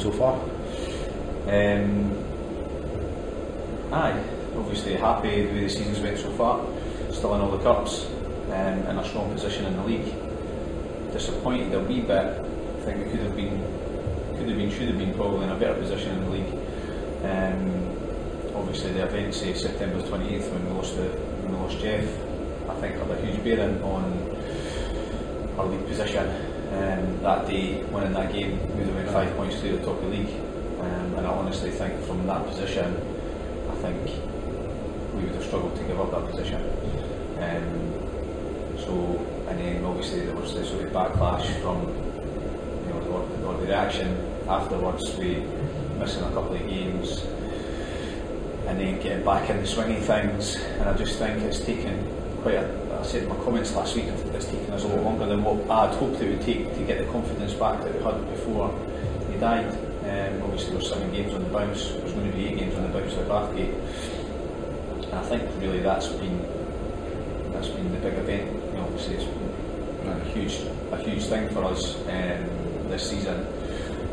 so far? Obviously happy the way the season's went so far, still in all the cups, in a strong position in the league. Disappointed a wee bit. I think we should have been probably in a better position in the league. Obviously the event, say September 28th when we lost Jeff, I think had a huge bearing on our league position. That day, winning that game, we would have went 5 points clear of the top of the league. And I honestly think from that position, I think we would have struggled to give up that position. And then obviously there was this sort of backlash from or the reaction afterwards, we missing a couple of games and then getting back in the swing of things. And I just think it's taken I said in my comments last week, it's taken us a lot longer than what I'd hoped it would take to get the confidence back that we had before he died. Obviously there were 7 games on the bounce, there's going to be 8 games on the bounce at Bathgate, and I think really that's been the big event. Obviously it's been a huge thing for us this season,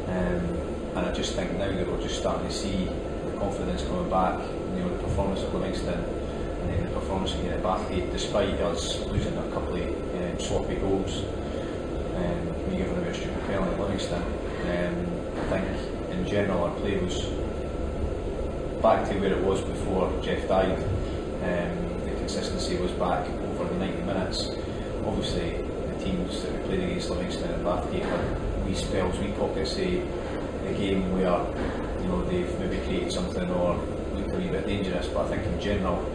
and I just think now that we're just starting to see the confidence coming back, the performance at Livingston and then the performance again at Bathgate, despite us losing a couple of sloppy goals, we giving away a stupid penalty at Livingston. I think in general our play was back to where it was before Jeff died. The consistency was back over the 90 minutes. Obviously the teams that we played against, Livingston and Bathgate, had wee spells, wee pockets of the game where they've maybe created something or looked a wee bit dangerous, but I think in general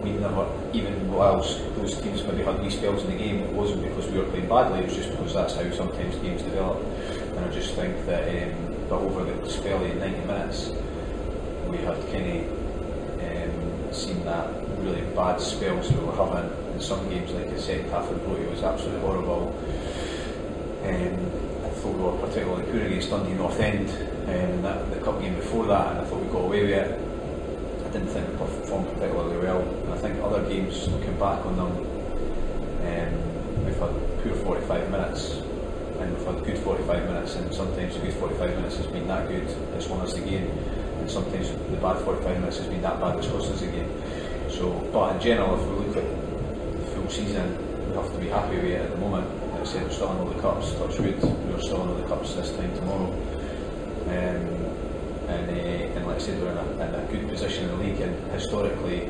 we never, even whilst those teams maybe had wee spells in the game, it wasn't because we were playing badly, it was just because that's how sometimes games develop. And I just think that over the spell of 90 minutes we had kind of seen that really bad spells we were having in some games, like the second half of Broughty was absolutely horrible. I thought we were particularly poor against Dundee North End in the cup game before that, and I thought we got away with it. I didn't think we performed particularly well, and I think other games, looking back on them, we've had poor 45 minutes and we've had good 45 minutes, and sometimes the good 45 minutes has been that good, it's won us the game, and sometimes the bad 45 minutes has been that bad, it's cost us the game. But in general, if we look at the full season, we have to be happy with it at the moment. Like I said, we're still in all the cups, touch wood, we're still in all the cups this time tomorrow. And like I said, we're in a good position in the league, and historically,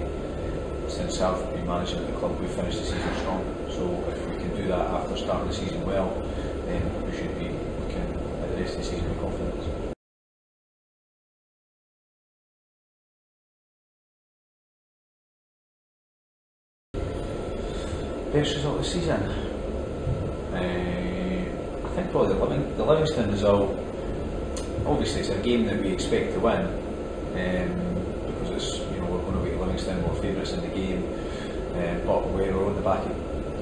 since I've been managing at the club, we've finished the season strong. So if we can do that after starting the season well, then we should be looking at the rest of the season with confidence. Best result of the season? I think probably the Livingston result. Obviously it's a game that we expect to win, because it's, we're going away to Livingston, we're favourites in the game, but we're on the back of,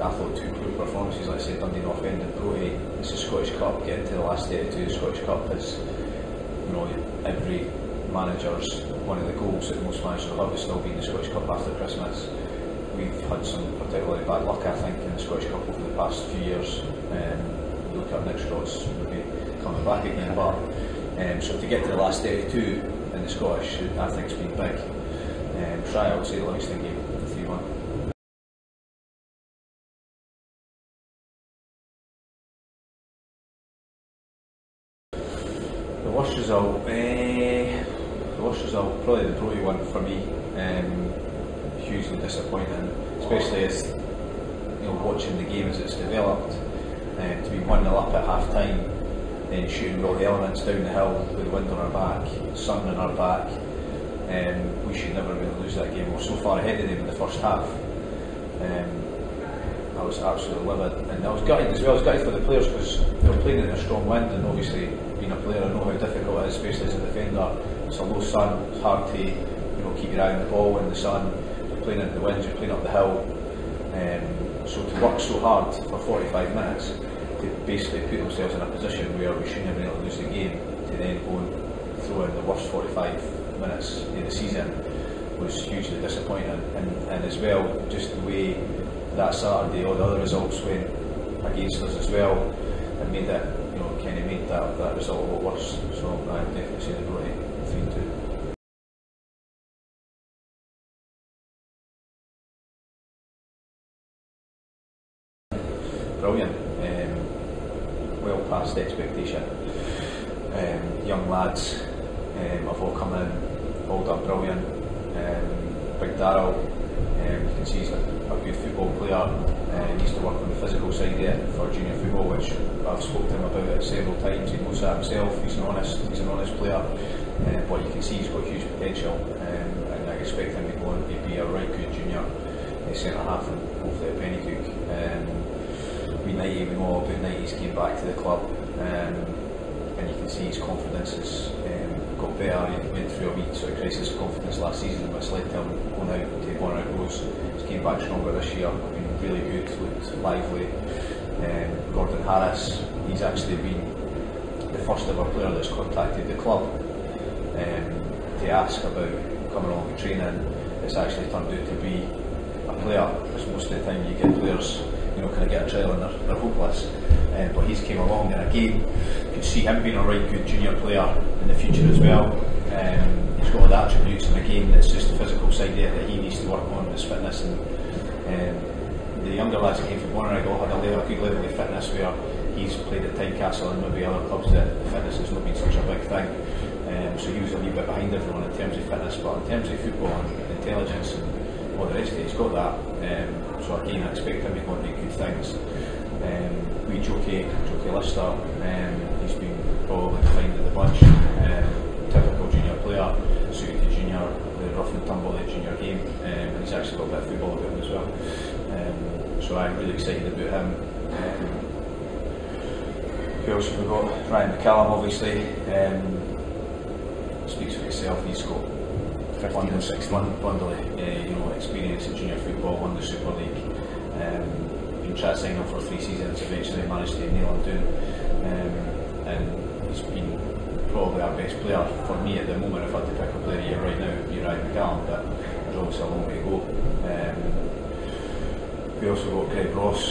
I thought, 2 poor performances, like I said, Dundee North End and Broughty. It's a Scottish Cup, getting to the last 32. The Scottish Cup is, every manager's, one of the goals that most managers will have is still being the Scottish Cup after Christmas. We've had some particularly bad luck, I think, in the Scottish Cup over the past few years. We look at Nick Scott's maybe coming back again, but so to get to the last 32 in the Scottish, I think it's been big. Try, I would say, the Livingston game, 3-1. The worst result, probably the Broughty one for me. Hugely disappointing, especially as watching the game as it's developed, to be 1-0 up at half time, then shooting all the elements down the hill with the wind on our back, sun on our back. We should never really lose that game. We're so far ahead of them in the first half. I was absolutely livid, and I was gutted as well. I was gutted for the players because they were playing in a strong wind, and obviously being a player I know how difficult it is, especially as a defender. It's a low sun, it's hard to keep your eye on the ball in the sun. You're playing into the wind, you're playing up the hill. So to work so hard for 45 minutes to basically put themselves in a position where we shouldn't have been able to lose the game, to then go and throw in the worst 45 minutes of the season, was hugely disappointing. And as well, just the way that Saturday all the other results went against us as well, it made it, kind of made that result a lot worse. So I definitely see the ability 3-2. Brilliant, well past expectation. Young lads have all come in, all done brilliant. Big Darryl, you can see he's a good football player. He used to work on the physical side there for junior football, which I've spoken to him about it several times. He knows that himself. He's an honest player, but you can see he's got huge potential, and I expect him to go on to be a right good junior centre half, and hopefully at Penicuik. We know about 90s came back to the club, and you can see his confidence has got better. He went through a wee sort of crisis of confidence last season, which led to him going out to take one out goals. He's came back stronger this year, been really good, looked lively. Gordon Harris, he's actually been the first ever player that's contacted the club to ask about coming along to training. It's actually turned out to be a player, because most of the time you get players, kind of get a trial and they're hopeless. But he's came along, and again, you can see him being a right good junior player in the future as well. He's got all the attributes, and again, it's just the physical side there that he needs to work on, his fitness. And the younger lads that came from Bonnerigg all had a good level of fitness, where he's played at Tynecastle and maybe other clubs that fitness has not been such a big thing. So he was a wee bit behind everyone in terms of fitness, but in terms of football and intelligence and all the rest of it, he's got that. So again, I expect him to go and do good things. Jockey Lister, he's been probably the find of the bunch. Typical junior player, suited to junior, the rough and tumble of the junior game, and he's actually got a bit of football about him as well. So I'm really excited about him. Who else have we got? Ryan McCallum, obviously. Speaks for himself. He's got 15 or 16 bundle of experience in junior football, won the Super League. Been trying to sign him for 3 seasons, eventually managed to nail him down, and he's been probably our best player for me at the moment. If I had to pick a player of the year right now, it would be Ryan McCallum, but there's obviously a long way to go. We also got Greg Ross.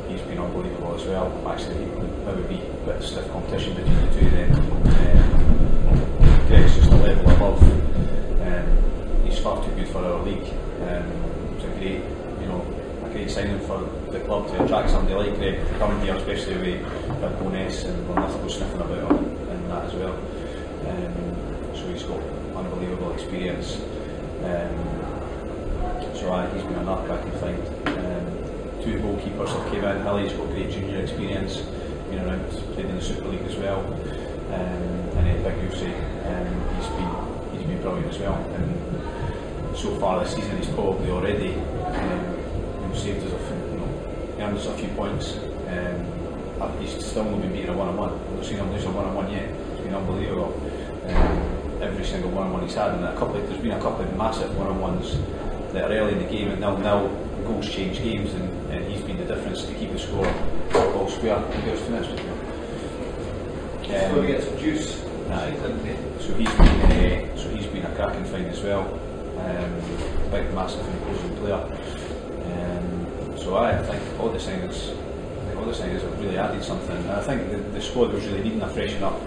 He's been unbelievable as well. Actually, that would be a bit of stiff competition between the two then. Greg's just a level above. He's far too good for our league. It's a great signing for the club to attract somebody like Craig coming here, especially with Boness and Lithgow sniffing about him and that as well. So he's got unbelievable experience. So he's been a nut I can find. 2 goalkeepers have came in. Hilly's got great junior experience, been around, played in the Super League as well. And then Big Goosey, he's been brilliant as well. And so far this season he's probably already saved us earned us a few points. He's still not been beaten a 1-on-1. I've not seen him lose a 1-on-1 yet. It's been unbelievable. Every single 1-on-1 he's had, and there's been a couple of massive 1-on-1s that are early in the game, and now goals change games, and he's been the difference to keep the score all square. He goes to next week. So he gets some juice. So he's been a cracking find as well. Big, massive, imposing player. So I think all the signings have really added something. And I think the squad was really needing a freshen up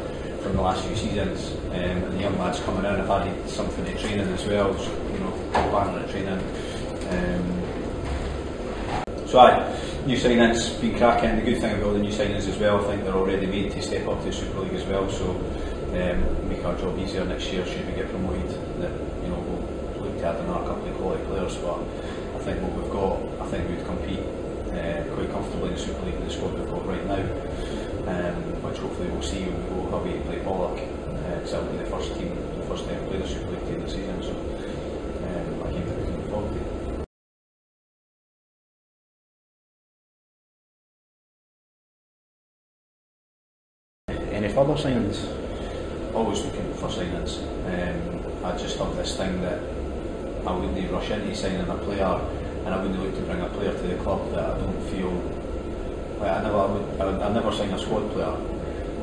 from the last few seasons, and the young lads coming in have added something to training as well. So, planning at training. New signings been cracking. The good thing about all the new signings as well, I think they're already made to step up to the Super League as well. So make our job easier next year should we get promoted. That we'll look to add another couple of quality players, but I think what we've got, I think we'd compete quite comfortably in the Super League with the squad we've got right now, which hopefully we'll see when we go away to play Bollock, because that will be the first time we play the Super League team this season. So I think that we can look forward to. Any further signings? Always looking for signings. I just have this thing that I wouldn't rush into signing a player, and I wouldn't look to bring a player to the club that I don't feel like I never sign a squad player.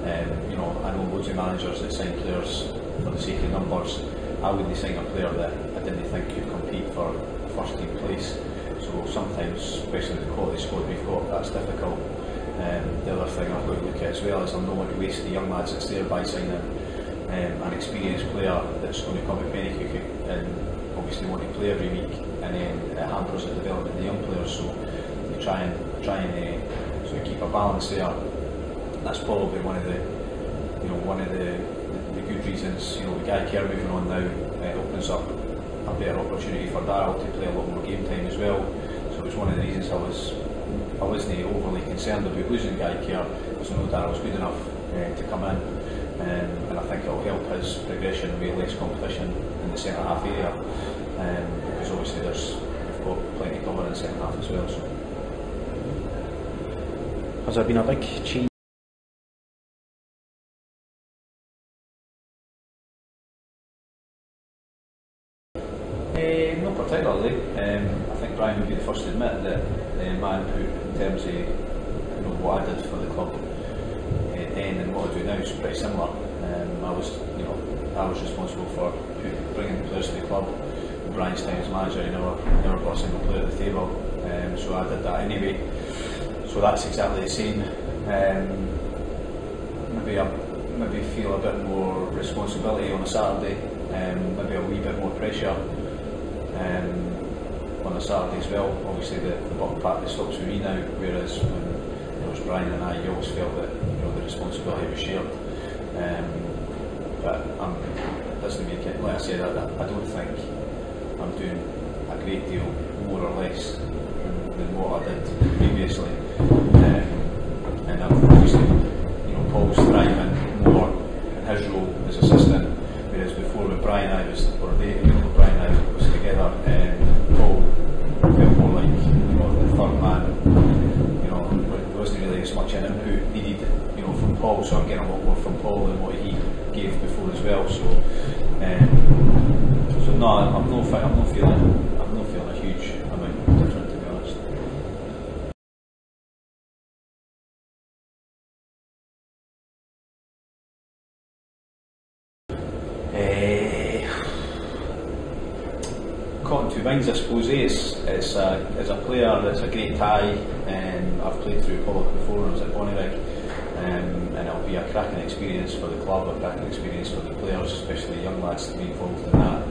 I know loads of managers that sign players for the sake of numbers. I wouldn't sign a player that I didn't think could compete for a first team place. So sometimes, especially with the quality squad we've got, that's difficult. The other thing I've got to look at as well is I'm not going to waste the young lads that's there by signing an experienced player that's going to come to Penicuik and obviously want to play every week, and then it hampers the development of the young players. So you try and sort of keep a balance there. That's probably one of the good reasons. With Guy Kerr moving on now, it opens up a better opportunity for Darryl to play a lot more game time as well. So it's one of the reasons I wasn't overly concerned about losing Guy Kerr, because I know Darryl's good enough to come in, and I think it will help his progression with less competition in the centre half area, because obviously we've got plenty to cover in the centre half as well. So. Has there been a big change? Not particularly. I think Brian would be the first to admit that my input in terms of what I did for the club then and what I do now is pretty similar. I was responsible for bringing the players to the club. In Brian's time as manager, he never brought a single player to the table, so I did that anyway. So that's exactly the same. Maybe feel a bit more responsibility on a Saturday, maybe a wee bit more pressure on a Saturday as well. Obviously the bottom part stops with me now, whereas when it was Brian and I, you always felt that the responsibility was shared. But it doesn't make it, like I said, I don't think I'm doing a great deal more or less than what I did previously. And I've obviously, Paul's thriving more in his role as assistant, whereas before with Brian and I Brian and I was together, Paul felt more like the third man. There wasn't really as much an input needed, from Paul. So I'm getting a lot more from Paul than what he gave before as well. So, no, I'm not feeling a huge amount different, to be honest. Caught in two minds, I suppose. As a player, that's a great tie. I've played through Pollock before. I was at Penicuik, and it'll be a cracking experience for the club, a cracking experience for the players, especially young lads, to be involved in that.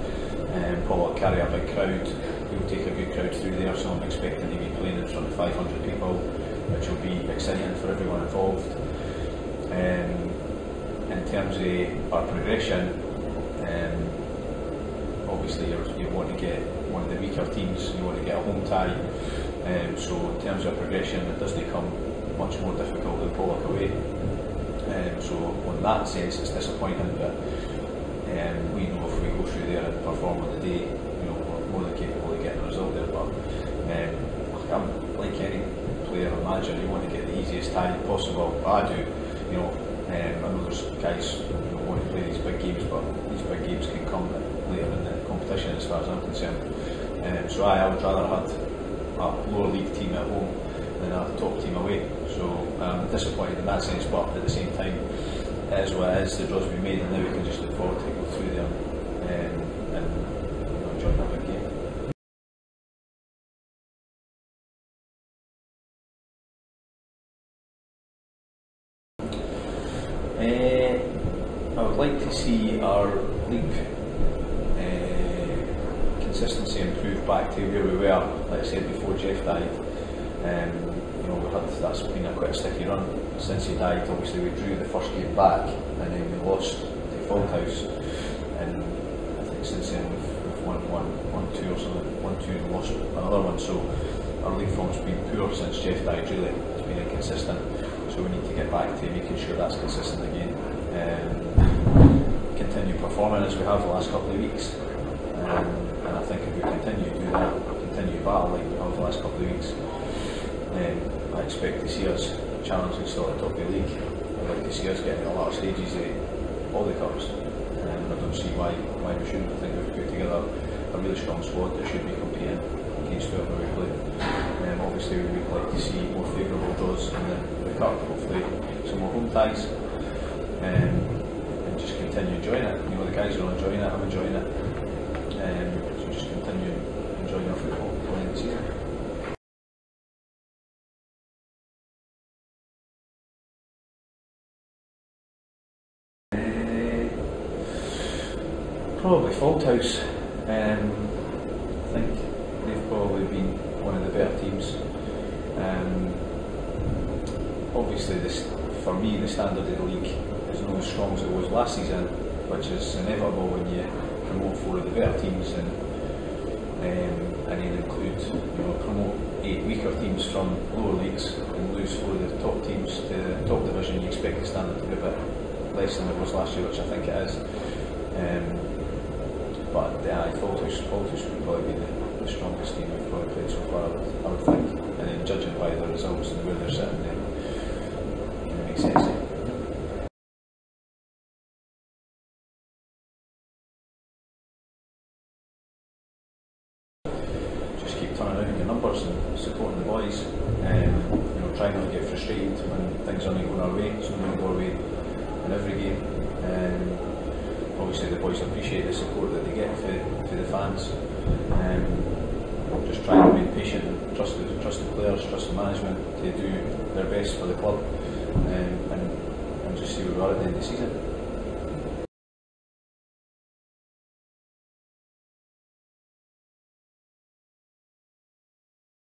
Pollock carry a big crowd. We'll take a good crowd through there, so I'm expecting to be playing in front of 500 people, which will be exciting for everyone involved. In terms of our progression, obviously you want to get one of the weaker teams, you want to get a home tie. So in terms of progression, it does become much more difficult than Pollock away. So in that sense, it's disappointing, but we know if we go through there and perform on the day, we're more than capable of getting a result there. But I'm like any player or manager, you want to get the easiest tie possible. I do. I know there's guys who want to play these big games, but these big games can come later in the competition, as far as I'm concerned. So I would rather have a lower league team at home than a top team away. So I'm disappointed in that sense, but at the same time, it is what it is. The draws we made, and now we can just look forward to go through them and enjoy that big game. I would like to see our league consistency improve back to where we were. Like I said before, Jeff died. That's been quite a sticky run since he died. Obviously, we drew the first game back, and then we lost to Fauldhouse, and I think since then we've won 1-2 or something, 1-2 and lost another one. So our league form's been poor since Jeff died. Really, it's been inconsistent. So we need to get back to making sure that's consistent again. Continue performing as we have the last couple of weeks, and I think if we continue to do that, continue battle like we have the last couple of weeks, I expect to see us challenging still at the top of the league. I'd like to see us getting a lot of stages of all the cups, and I don't see why we shouldn't. I think we've put together a really strong squad that should be competing against whoever we play. Obviously we would like to see more favourable draws in the cup, hopefully some more home ties, and just continue enjoying it. The guys are all enjoying it, I'm enjoying it, so just continue enjoying our football playing the season. Probably Faulthouse. I think they've probably been one of the better teams. Obviously, for me, the standard of the league is not as strong as it was last season, which is inevitable when you promote 4 of the better teams and then include, promote 8 weaker teams from lower leagues and lose 4 of the top teams to the top division. You expect the standard to be a bit less than it was last year, which I think it is. But Faulthouse would probably be the strongest team we've probably played so far, I would think. And then judging by the results and where they're sitting, then it makes sense. Just keep turning around your numbers and supporting the boys. Try not to get frustrated when things aren't going our way. It's not going to go our way in every game. Obviously the boys appreciate the support that they get for the fans. Just try and remain patient and trust the players, trust the management to do their best for the club, and just see where we are at the end of the season.